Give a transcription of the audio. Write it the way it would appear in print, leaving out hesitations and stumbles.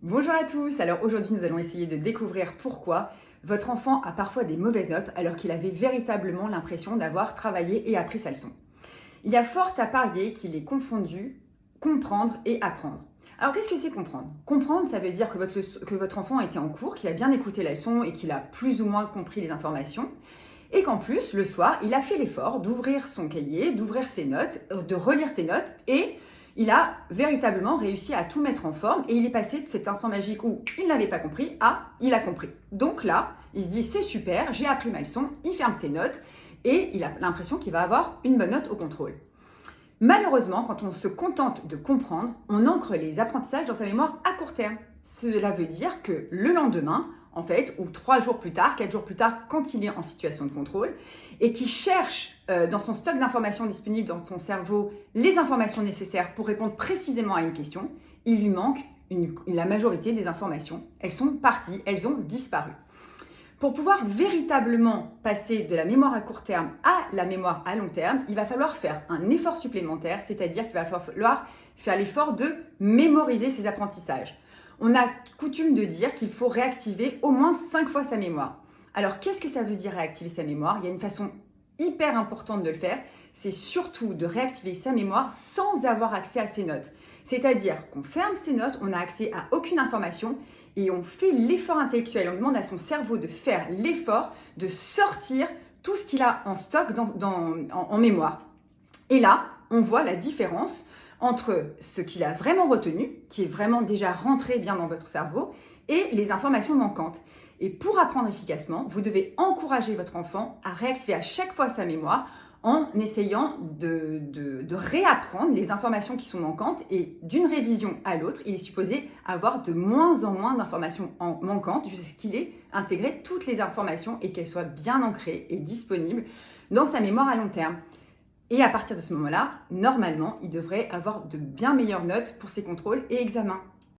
Bonjour à tous, alors aujourd'hui nous allons essayer de découvrir pourquoi votre enfant a parfois des mauvaises notes alors qu'il avait véritablement l'impression d'avoir travaillé et appris sa leçon. Il y a fort à parier qu'il ait confondu comprendre et apprendre. Alors qu'est-ce que c'est comprendre? Comprendre, ça veut dire que votre enfant était en cours, qu'il a bien écouté la leçon et qu'il a plus ou moins compris les informations et qu'en plus, le soir, il a fait l'effort d'ouvrir son cahier, d'ouvrir ses notes, de relire ses notes et il a véritablement réussi à tout mettre en forme et il est passé de cet instant magique où il n'avait pas compris à il a compris. Donc là, il se dit c'est super, j'ai appris ma leçon, il ferme ses notes et il a l'impression qu'il va avoir une bonne note au contrôle. Malheureusement, quand on se contente de comprendre, on ancre les apprentissages dans sa mémoire à court terme. Cela veut dire que le lendemain, en fait, ou 3 jours plus tard, 4 jours plus tard, quand il est en situation de contrôle, et qui cherche dans son stock d'informations disponibles dans son cerveau les informations nécessaires pour répondre précisément à une question, il lui manque la majorité des informations. Elles sont parties, elles ont disparu. Pour pouvoir véritablement passer de la mémoire à court terme à la mémoire à long terme, il va falloir faire un effort supplémentaire, c'est-à-dire qu'il va falloir faire l'effort de mémoriser ses apprentissages. On a coutume de dire qu'il faut réactiver au moins 5 fois sa mémoire. Alors, qu'est-ce que ça veut dire réactiver sa mémoire? Il y a une façon hyper importante de le faire, c'est surtout de réactiver sa mémoire sans avoir accès à ses notes. C'est-à-dire qu'on ferme ses notes, on n'a accès à aucune information et on fait l'effort intellectuel. On demande à son cerveau de faire l'effort de sortir tout ce qu'il a en stock en mémoire. Et là, on voit la différence entre ce qu'il a vraiment retenu, qui est vraiment déjà rentré bien dans votre cerveau, et les informations manquantes. Et pour apprendre efficacement, vous devez encourager votre enfant à réactiver à chaque fois sa mémoire en essayant de réapprendre les informations qui sont manquantes. Et d'une révision à l'autre, il est supposé avoir de moins en moins d'informations manquantes jusqu'à ce qu'il ait intégré toutes les informations et qu'elles soient bien ancrées et disponibles dans sa mémoire à long terme. Et à partir de ce moment-là, normalement, il devrait avoir de bien meilleures notes pour ses contrôles et examens.